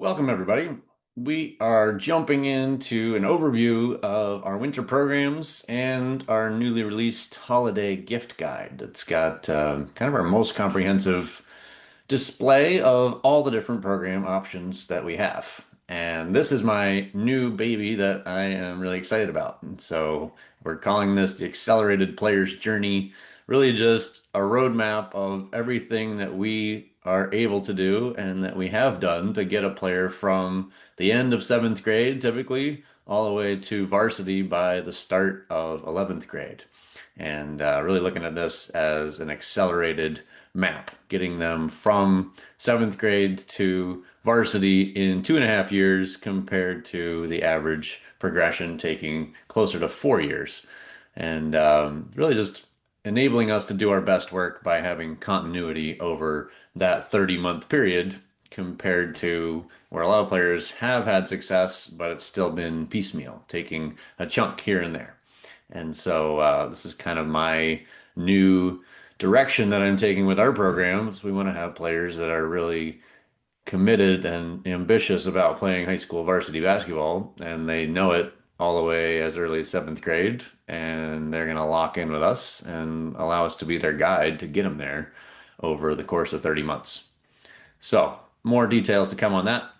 Welcome, everybody. We are jumping into an overview of our winter programs and our newly released holiday gift guide. It's got kind of our most comprehensive display of all the different program options that we have. And this is my new baby that I am really excited about. And so we're calling this the Accelerated Player's Journey, really just a roadmap of everything that we are able to do and that we have done to get a player from the end of seventh grade, typically, all the way to varsity by the start of 11th grade. And really looking at this as an accelerated map, getting them from seventh grade to varsity in 2.5 years compared to the average progression taking closer to 4 years. And really just enabling us to do our best work by having continuity over that 30-month period compared to where a lot of players have had success, but it's still been piecemeal, taking a chunk here and there. And so this is kind of my new direction that I'm taking with our programs. We want to have players that are really committed and ambitious about playing high school varsity basketball, and they know it all the way as early as seventh grade, and they're going to lock in with us and allow us to be their guide to get them there over the course of 30 months. So, more details to come on that.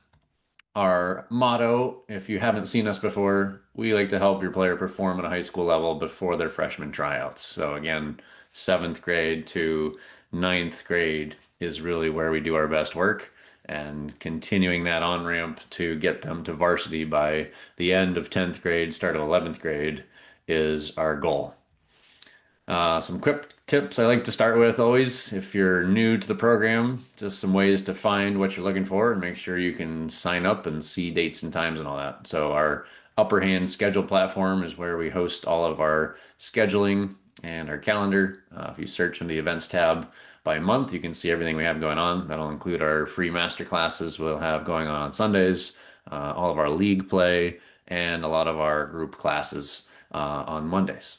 Our motto, if you haven't seen us before, we like to help your player perform at a high school level before their freshman tryouts. So again, seventh grade to ninth grade is really where we do our best work, and continuing that on ramp to get them to varsity by the end of 10th grade, start of 11th grade is our goal. Some quick tips I like to start with always, if you're new to the program, just some ways to find what you're looking for and make sure you can sign up and see dates and times and all that. So our upper hand schedule platform is where we host all of our scheduling and our calendar. If you search in the events tab by month, you can see everything we have going on. That'll include our free master classes we'll have going on Sundays, all of our league play, and a lot of our group classes on Mondays.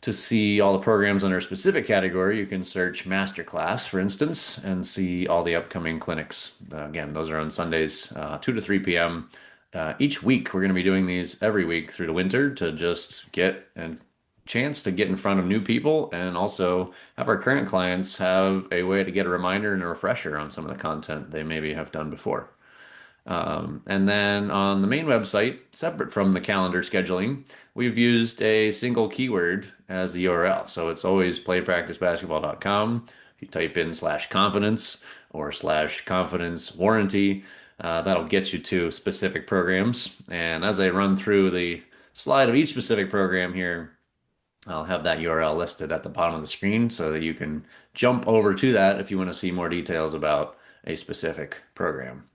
To see all the programs under a specific category, you can search Masterclass, for instance, and see all the upcoming clinics. Again, those are on Sundays, 2 to 3 p.m. Each week, we're going to be doing these every week through the winter to just get a chance to get in front of new people and also have our current clients have a way to get a reminder and a refresher on some of the content they maybe have done before. And then on the main website, separate from the calendar scheduling, we've used a single keyword as the URL. So it's always playpracticebasketball.com. If you type in /confidence or /confidence warranty, that'll get you to specific programs. And as I run through the slide of each specific program here, I'll have that URL listed at the bottom of the screen so that you can jump over to that if you want to see more details about a specific program.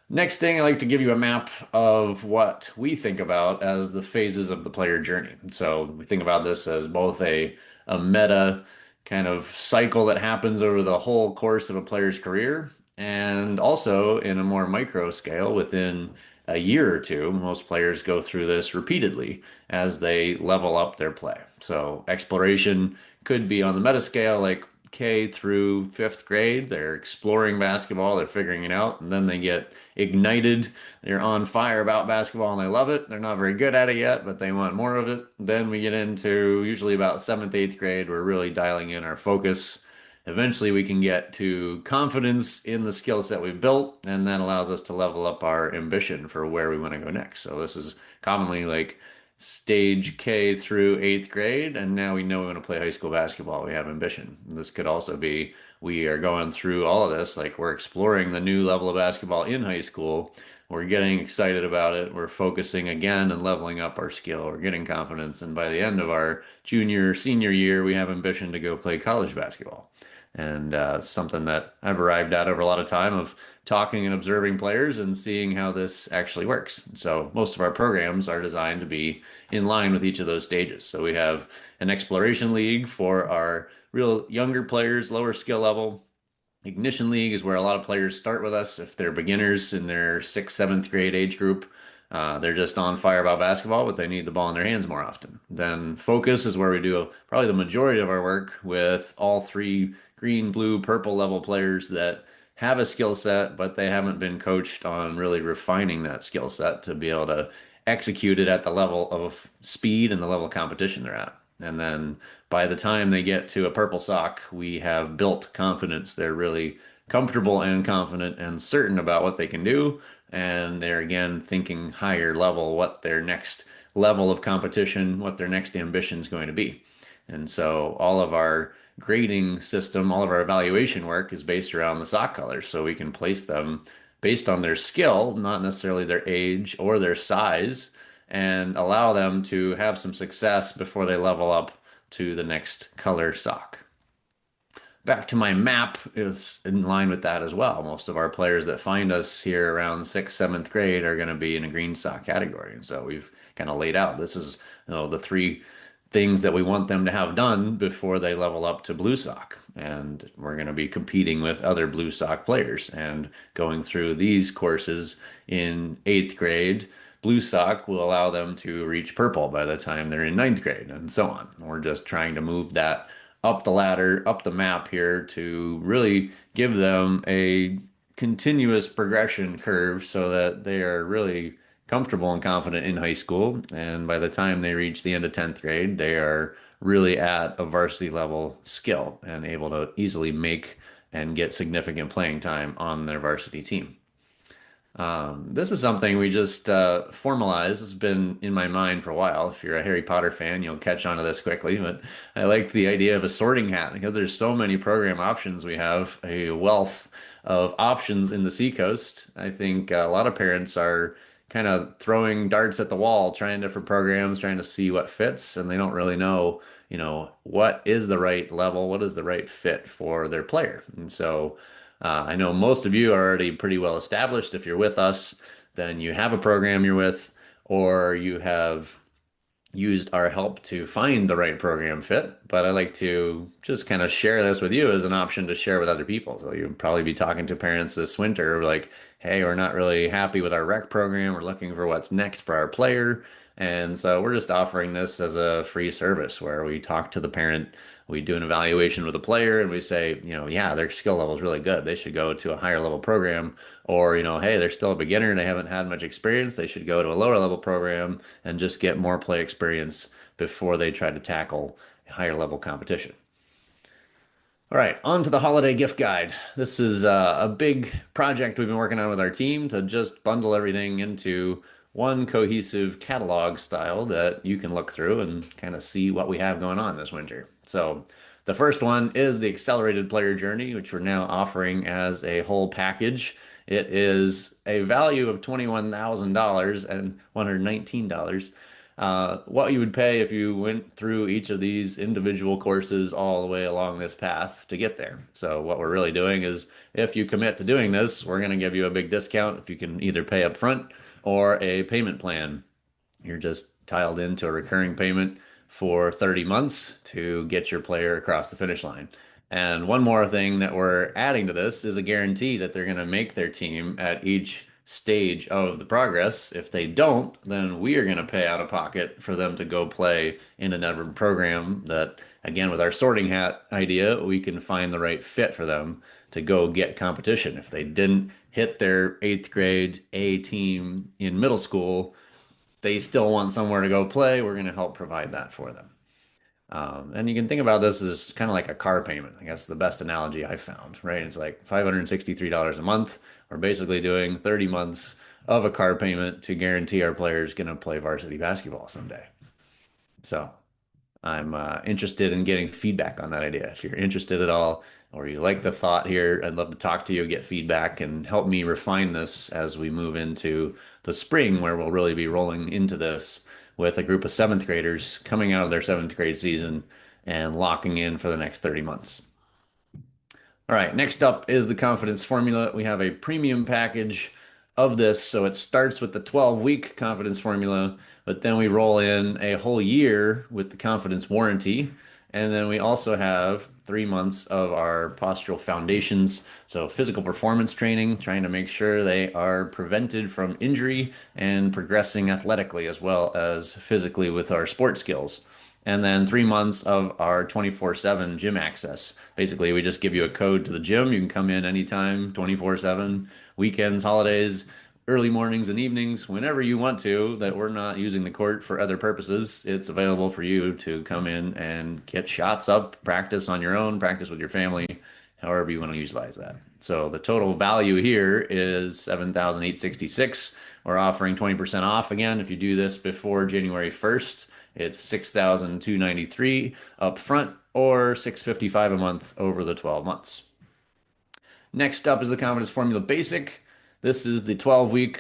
Next thing, I like to give you a map of what we think about as the phases of the player journey. So we think about this as both a meta kind of cycle that happens over the whole course of a player's career, and also in a more micro scale within a year or two. Most players go through this repeatedly as they level up their play. So exploration could be on the meta scale, like K through fifth grade. They're exploring basketball, they're figuring it out, and then they get ignited. They're on fire about basketball and they love it. They're not very good at it yet, but they want more of it. Then we get into usually about seventh, eighth grade. We're really dialing in our focus. Eventually, we can get to confidence in the skill set we've built, and that allows us to level up our ambition for where we want to go next. So, this is commonly like stage K through eighth grade, and now we know we want to play high school basketball. We have ambition. This could also be we are going through all of this, like we're exploring the new level of basketball in high school. We're getting excited about it. We're focusing again and leveling up our skill. We're getting confidence. And by the end of our junior, senior year, we have ambition to go play college basketball. And something that I've arrived at over a lot of time of talking and observing players and seeing how this actually works. So most of our programs are designed to be in line with each of those stages. So we have an exploration league for our real younger players, lower skill level. Ignition League is where a lot of players start with us if they're beginners in their sixth, seventh grade age group. They're just on fire about basketball, but they need the ball in their hands more often. Then Focus is where we do probably the majority of our work with all three green, blue, purple level players that have a skill set, but they haven't been coached on really refining that skill set to be able to execute it at the level of speed and the level of competition they're at. And then by the time they get to a purple sock, we have built confidence. They're really comfortable and confident and certain about what they can do. And they're again thinking higher level, what their next level of competition, what their next ambition is going to be. And so all of our grading system, all of our evaluation work is based around the sock colors. So we can place them based on their skill, not necessarily their age or their size, and allow them to have some success before they level up to the next color sock. Back to my map is in line with that as well. Most of our players that find us here around sixth, seventh grade are going to be in a green sock category. And so we've kind of laid out this is, the three things that we want them to have done before they level up to blue sock. And we're going to be competing with other blue sock players and going through these courses in eighth grade. Blue sock will allow them to reach purple by the time they're in ninth grade and so on. We're just trying to move that up the ladder, up the map here to really give them a continuous progression curve so that they are really comfortable and confident in high school. And by the time they reach the end of 10th grade, they are really at a varsity level skill and able to easily make and get significant playing time on their varsity team. This is something we just formalized. It's been in my mind for a while. If you're a Harry Potter fan, you'll catch on to this quickly. But I like the idea of a sorting hat because there's so many program options. We have a wealth of options in the Seacoast. I think a lot of parents are kind of throwing darts at the wall, trying different programs, trying to see what fits, and they don't really know, what is the right level, what is the right fit for their player. And so I know most of you are already pretty well established. If you're with us, then you have a program you're with, or you have used our help to find the right program fit. But I like to just kind of share this with you as an option to share with other people. So you'll probably be talking to parents this winter like, hey, we're not really happy with our rec program. We're looking for what's next for our player. And so we're just offering this as a free service where we talk to the parent, we do an evaluation with the player, and we say, yeah, their skill level is really good. They should go to a higher level program. Or, hey, they're still a beginner and they haven't had much experience. They should go to a lower level program and just get more play experience before they try to tackle higher level competition. All right, on to the holiday gift guide. This is a big project we've been working on with our team to just bundle everything into one cohesive catalog style that you can look through and kind of see what we have going on this winter. So, the first one is the accelerated player journey, which we're now offering as a whole package. It is a value of $21,000 and $119. What you would pay if you went through each of these individual courses all the way along this path to get there. So what we're really doing is if you commit to doing this, we're going to give you a big discount if you can either pay up front or a payment plan. You're just tiled into a recurring payment for 30 months to get your player across the finish line. And one more thing that we're adding to this is a guarantee that they're going to make their team at each stage of the progress. If they don't, then we are going to pay out of pocket for them to go play in another program that, again, with our sorting hat idea, we can find the right fit for them to go get competition. If they didn't hit their eighth grade A team in middle school, they still want somewhere to go play. We're going to help provide that for them. And you can think about this as kind of like a car payment. I guess the best analogy I found, right? It's like $563 a month. We're basically doing 30 months of a car payment to guarantee our players going to play varsity basketball someday. So I'm interested in getting feedback on that idea. If you're interested at all, or you like the thought here, I'd love to talk to you, get feedback, and help me refine this as we move into the spring, where we'll really be rolling into this with a group of seventh graders coming out of their seventh grade season and locking in for the next 30 months. All right, next up is the confidence formula. We have a premium package of this. So it starts with the 12-week confidence formula, but then we roll in a whole year with the confidence warranty. And then we also have 3 months of our postural foundations. So physical performance training, trying to make sure they are prevented from injury and progressing athletically as well as physically with our sport skills. and then 3 months of our 24/7 gym access. Basically, we just give you a code to the gym. You can come in anytime, 24/7, weekends, holidays, early mornings and evenings, whenever you want to, that we're not using the court for other purposes. It's available for you to come in and get shots up, practice on your own, practice with your family, however you want to utilize that. So the total value here is 7,866. We're offering 20% off again if you do this before January 1st. It's 6,293 up front or 655 a month over the 12 months. Next up is the Confidence Formula Basic. This is the 12-week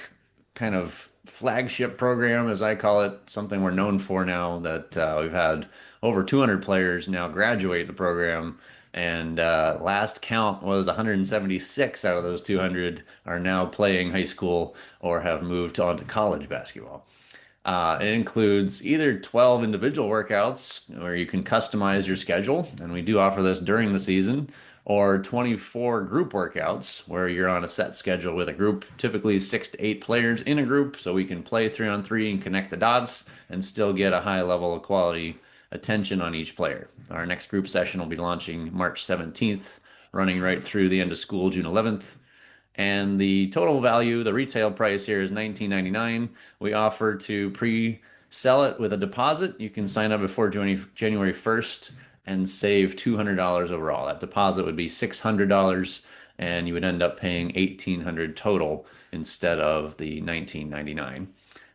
kind of flagship program, as I call it, something we're known for now that we've had over 200 players now graduate the program. And last count was 176 out of those 200 are now playing high school or have moved on to college basketball. It includes either 12 individual workouts where you can customize your schedule, and we do offer this during the season, or 24 group workouts where you're on a set schedule with a group, typically 6 to 8 players in a group, so we can play 3-on-3 and connect the dots and still get a high level of quality attention on each player. Our next group session will be launching March 17th, running right through the end of school, June 11th. And the total value, the retail price here is $19.99. We offer to pre-sell it with a deposit. You can sign up before January 1st and save $200 overall. That deposit would be $600 and you would end up paying $1,800 total instead of the $19.99.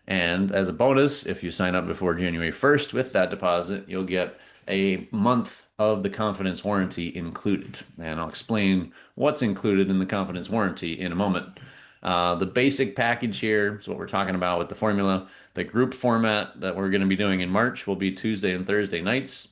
And as a bonus, if you sign up before January 1st with that deposit, you'll get a month of the confidence warranty included. And I'll explain what's included in the confidence warranty in a moment. The basic package here is what we're talking about with the formula. The group format that we're going to be doing in March will be Tuesday and Thursday nights.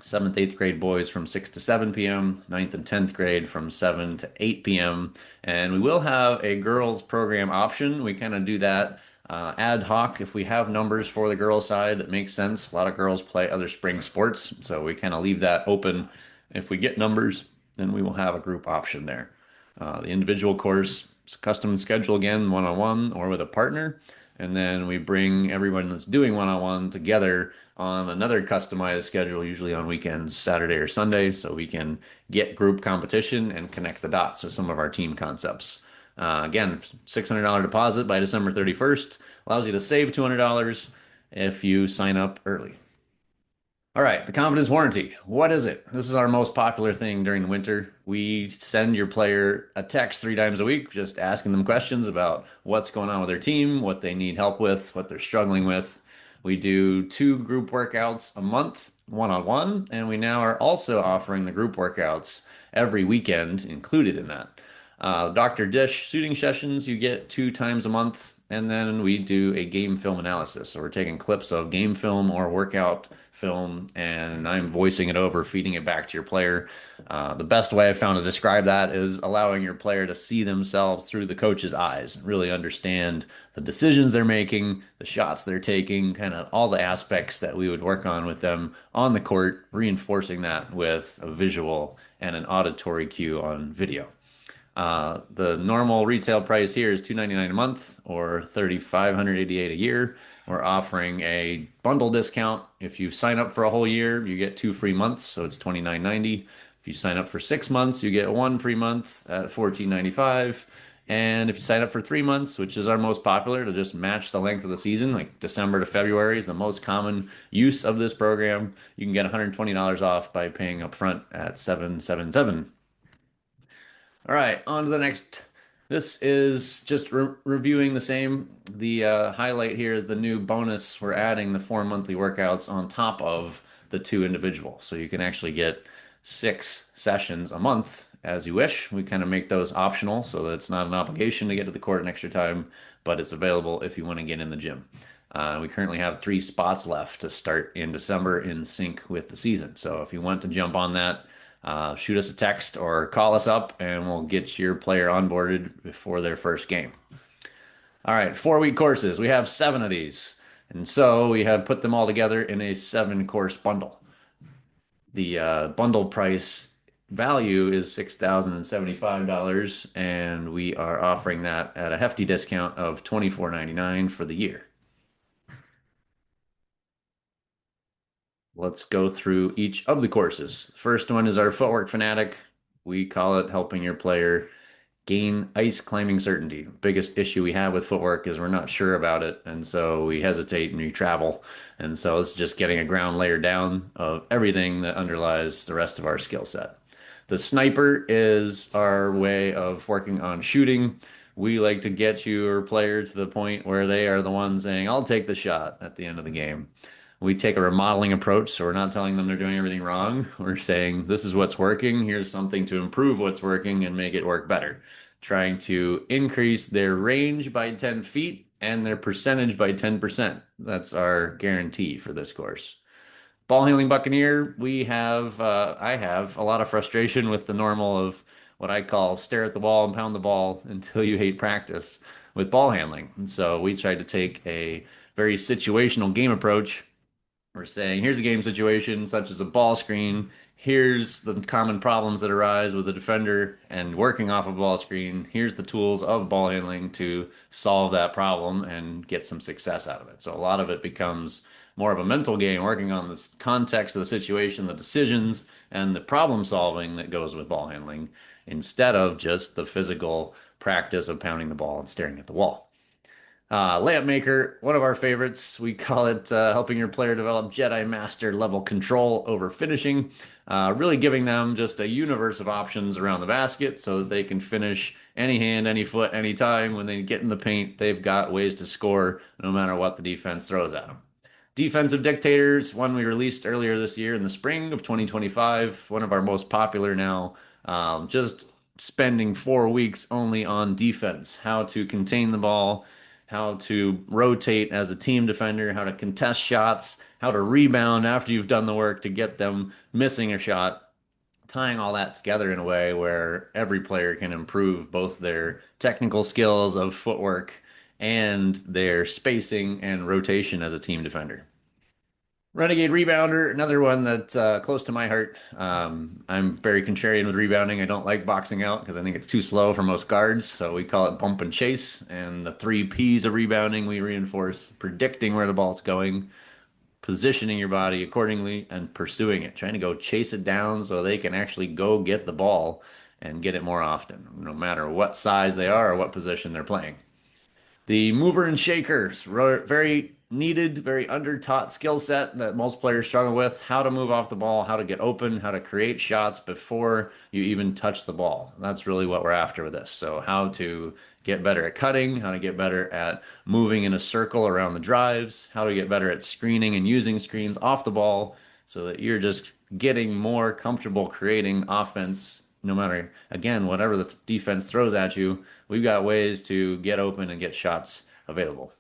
7th, 8th grade boys from 6 to 7 p.m., ninth and 10th grade from 7 to 8 p.m. And we will have a girls program option. We kind of do that ad hoc if we have numbers for the girls side that makes sense. A lot of girls play other spring sports, so we kind of leave that open. If we get numbers, then we will have a group option there. The individual course is a custom schedule again, one-on-one or with a partner. And then we bring everyone that's doing one-on-one together on another customized schedule, usually on weekends, Saturday or Sunday, so we can get group competition and connect the dots with some of our team concepts. Again, $600 deposit by December 31st allows you to save $200 if you sign up early. All right, the confidence warranty. What is it? This is our most popular thing during the winter. We send your player a text 3 times a week, just asking them questions about what's going on with their team, what they need help with, what they're struggling with. We do 2 group workouts a month, one-on-one, and we now are also offering the group workouts every weekend included in that. Dr. Dish shooting sessions you get 2 times a month, and then we do a game film analysis. So we're taking clips of game film or workout film, and I'm voicing it over, feeding it back to your player. The best way I found to describe that is allowing your player to see themselves through the coach's eyes, really understand the decisions they're making, the shots they're taking, kind of all the aspects that we would work on with them on the court, reinforcing that with a visual and an auditory cue on video. The normal retail price here is $299 a month or $3,588 a year. We're offering a bundle discount. If you sign up for a whole year, you get 2 free months, so it's $29.90. If you sign up for 6 months, you get 1 free month at $14.95. And if you sign up for 3 months, which is our most popular, to just match the length of the season, like December to February is the most common use of this program, you can get $120 off by paying upfront at $777. All right, on to the next. This is just reviewing the same. The highlight here is the new bonus. We're adding the 4 monthly workouts on top of the 2 individual. So you can actually get 6 sessions a month as you wish. We kind of make those optional so that it's not an obligation to get to the court an extra time, but it's available if you want to get in the gym. We currently have 3 spots left to start in December in sync with the season. So if you want to jump on that, shoot us a text or call us up and we'll get your player onboarded before their first game. All right, 4-week courses. We have 7 of these. And so we have put them all together in a 7-course bundle. The bundle price value is $6,075, and we are offering that at a hefty discount of $24.99 for the year. Let's go through each of the courses. First one is our footwork fanatic. We call it helping your player gain ice climbing certainty. Biggest issue we have with footwork is we're not sure about it, and so we hesitate and we travel. And so it's just getting a ground layer down of everything that underlies the rest of our skill set. The sniper is our way of working on shooting. We like to get your player to the point where they are the ones saying, I'll take the shot at the end of the game. We take a remodeling approach, so we're not telling them they're doing everything wrong. We're saying, this is what's working. Here's something to improve what's working and make it work better. Trying to increase their range by 10 feet and their percentage by 10%. That's our guarantee for this course. Ball handling Buccaneer, I have a lot of frustration with the normal of what I call stare at the wall and pound the ball until you hate practice with ball handling. And so we tried to take a very situational game approach. We're saying, here's a game situation, such as a ball screen. Here's the common problems that arise with the defender and working off a ball screen. Here's the tools of ball handling to solve that problem and get some success out of it. So a lot of it becomes more of a mental game, working on the context of the situation, the decisions, and the problem solving that goes with ball handling, instead of just the physical practice of pounding the ball and staring at the wall. Layup Maker, one of our favorites. We call it helping your player develop Jedi Master level control over finishing, really giving them just a universe of options around the basket so that they can finish any hand, any foot, any time. When they get in the paint, they've got ways to score no matter what the defense throws at them. Defensive Dictators, one we released earlier this year in the spring of 2025, one of our most popular now. Just spending 4 weeks only on defense, how to contain the ball, how to rotate as a team defender, how to contest shots, how to rebound after you've done the work to get them missing a shot, tying all that together in a way where every player can improve both their technical skills of footwork and their spacing and rotation as a team defender. Renegade Rebounder, another one that's close to my heart. I'm very contrarian with rebounding. I don't like boxing out because I think it's too slow for most guards. So we call it bump and chase. And the three P's of rebounding, we reinforce predicting where the ball's going, positioning your body accordingly, and pursuing it. Trying to go chase it down so they can actually go get the ball and get it more often, no matter what size they are or what position they're playing. The mover and shakers, very needed, very under-taught skill set that most players struggle with. How to move off the ball, how to get open, how to create shots before you even touch the ball. That's really what we're after with this. So how to get better at cutting, how to get better at moving in a circle around the drives, how to get better at screening and using screens off the ball so that you're just getting more comfortable creating offense no matter, again, whatever the defense throws at you, we've got ways to get open and get shots available.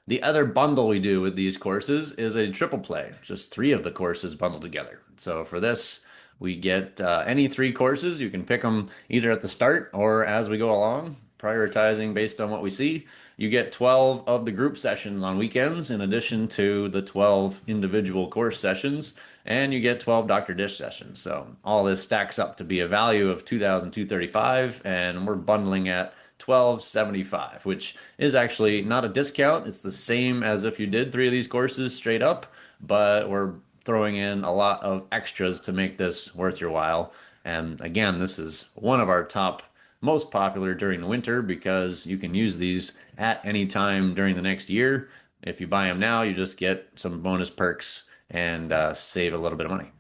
The other bundle we do with these courses is a triple play, just three of the courses bundled together. So for this, we get any three courses. You can pick them either at the start or as we go along, prioritizing based on what we see. You get 12 of the group sessions on weekends in addition to the 12 individual course sessions, and you get 12 Dr. Dish sessions. So all this stacks up to be a value of 2,235, and we're bundling at 1275, which is actually not a discount. It's the same as if you did three of these courses straight up, but we're throwing in a lot of extras to make this worth your while. And again, this is one of our top most popular during the winter because you can use these at any time during the next year. If you buy them now, you just get some bonus perks and save a little bit of money.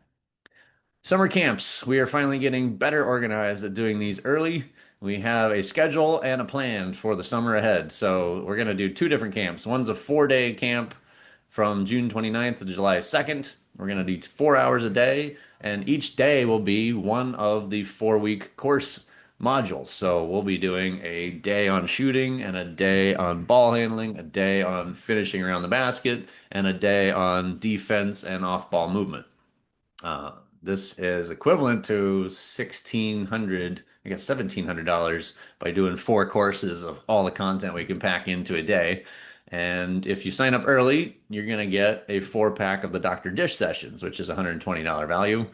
Summer camps. We are finally getting better organized at doing these early. We have a schedule and a plan for the summer ahead. So we're going to do two different camps. One's a 4-day camp from June 29th to July 2nd. We're going to do 4 hours a day, and each day will be one of the 4-week course modules. So we'll be doing a day on shooting and a day on ball handling, a day on finishing around the basket, and a day on defense and off-ball movement. Uh, this is equivalent to 1,600, I guess $1,700 by doing four courses of all the content we can pack into a day. And if you sign up early, you're going to get a 4-pack of the Dr. Dish sessions, which is a $120 value.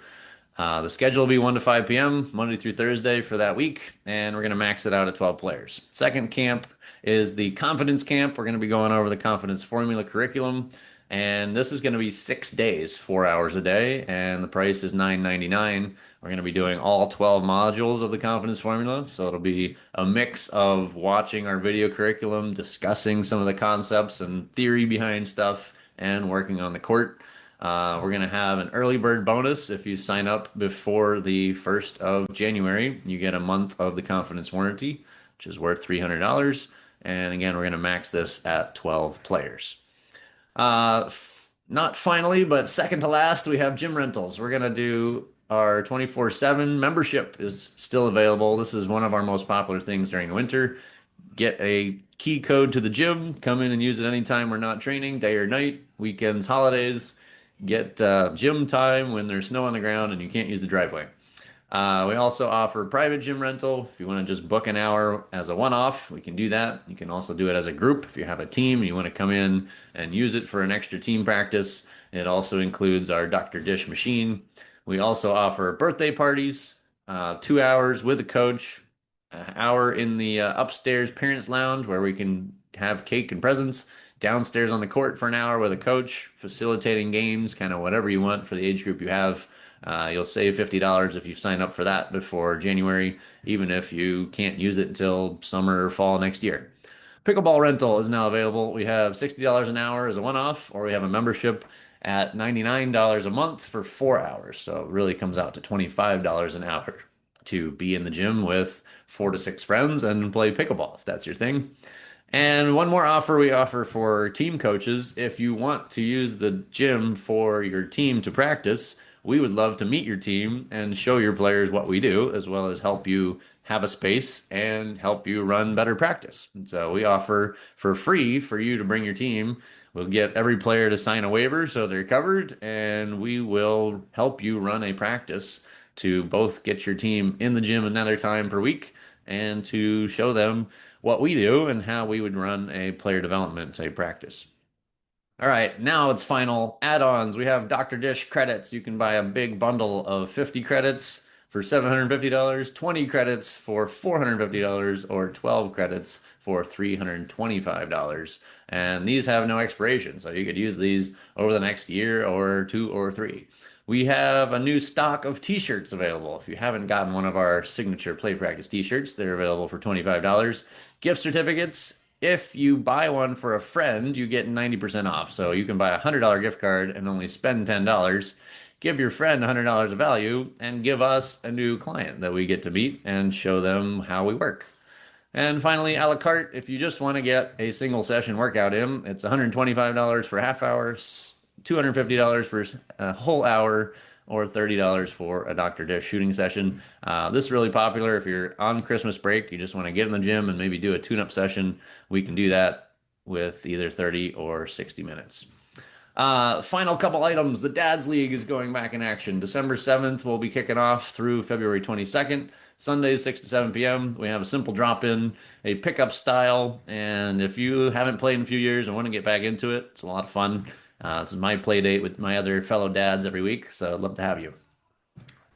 The schedule will be 1 to 5 p.m., Monday through Thursday for that week, and we're going to max it out at 12 players. Second camp is the confidence camp. We're going to be going over the confidence formula curriculum. And this is going to be 6 days, 4 hours a day, and the price is $9.99. We're going to be doing all 12 modules of the confidence formula. So it'll be a mix of watching our video curriculum, discussing some of the concepts and theory behind stuff, and working on the court. We're going to have an early bird bonus if you sign up before the 1st of January. You get a month of the confidence warranty, which is worth $300. And again, we're going to max this at 12 players. Not finally, but second to last, we have gym rentals. We're gonna do our 24/7 membership is still available. This is one of our most popular things during the winter. Get a key code to the gym, come in and use it anytime we're not training, day or night, weekends, holidays. Get gym time when there's snow on the ground and you can't use the driveway. We also offer private gym rental. If you want to just book an hour as a one-off, we can do that. You can also do it as a group. If you have a team and you want to come in and use it for an extra team practice, it also includes our Dr. Dish machine. We also offer birthday parties, 2 hours with a coach, an hour in the upstairs parents lounge where we can have cake and presents, downstairs on the court for an hour with a coach, facilitating games, kind of whatever you want for the age group you have. You'll save $50 if you sign up for that before January, even if you can't use it until summer or fall next year. Pickleball rental is now available. We have $60 an hour as a one-off, or we have a membership at $99 a month for 4 hours. So it really comes out to $25 an hour to be in the gym with 4 to 6 friends and play pickleball if that's your thing. And one more offer we offer for team coaches. If you want to use the gym for your team to practice, we would love to meet your team and show your players what we do, as well as help you have a space and help you run better practice. And so we offer for free for you to bring your team. We'll get every player to sign a waiver so they're covered, and we will help you run a practice to both get your team in the gym another time per week and to show them what we do and how we would run a player development, say, practice. All right, now it's final add-ons. We have Dr. Dish credits. You can buy a big bundle of 50 credits for $750, 20 credits for $450, or 12 credits for $325. And these have no expiration, so you could use these over the next year or two or three. We have a new stock of t-shirts available. If you haven't gotten one of our signature play practice t-shirts, they're available for $25. Gift certificates. If you buy one for a friend, you get 90% off. So you can buy a $100 gift card and only spend $10. Give your friend $100 of value and give us a new client that we get to meet and show them how we work. And finally, a la carte, if you just want to get a single session workout in, it's $125 for a half hour, $250 for a whole hour, or $30 for a Dr. Dish shooting session. This is really popular if you're on Christmas break, you just want to get in the gym and maybe do a tune-up session. We can do that with either 30 or 60 minutes. Final couple items. The Dads League is going back in action. December 7th, we'll be kicking off through February 22nd. Sundays, 6 to 7 p.m. We have a simple drop-in, a pickup style, and if you haven't played in a few years and want to get back into it, it's a lot of fun. This is my play date with my other fellow dads every week, so I'd love to have you.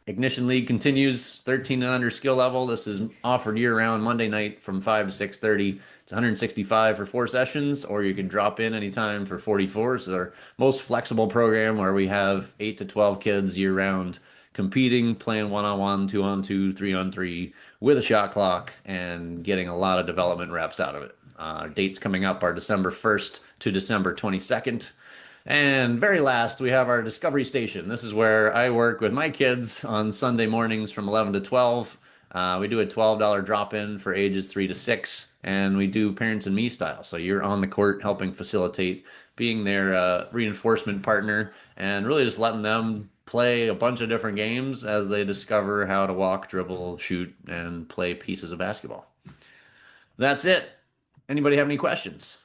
Ignition League continues, 13 and under skill level. This is offered year-round Monday night from 5 to 6:30. It's 165 for 4 sessions, or you can drop in anytime for 44. It's our most flexible program where we have 8 to 12 kids year-round competing, playing one-on-one, two-on-two, three-on-three with a shot clock and getting a lot of development reps out of it. Our dates coming up are December 1st to December 22nd. And very last, we have our Discovery Station. This is where I work with my kids on Sunday mornings from 11 to 12. We do a $12 drop-in for ages 3 to 6, and we do parents and me style. So you're on the court helping facilitate, being their reinforcement partner, and really just letting them play a bunch of different games as they discover how to walk, dribble, shoot, and play pieces of basketball. That's it. Anybody have any questions?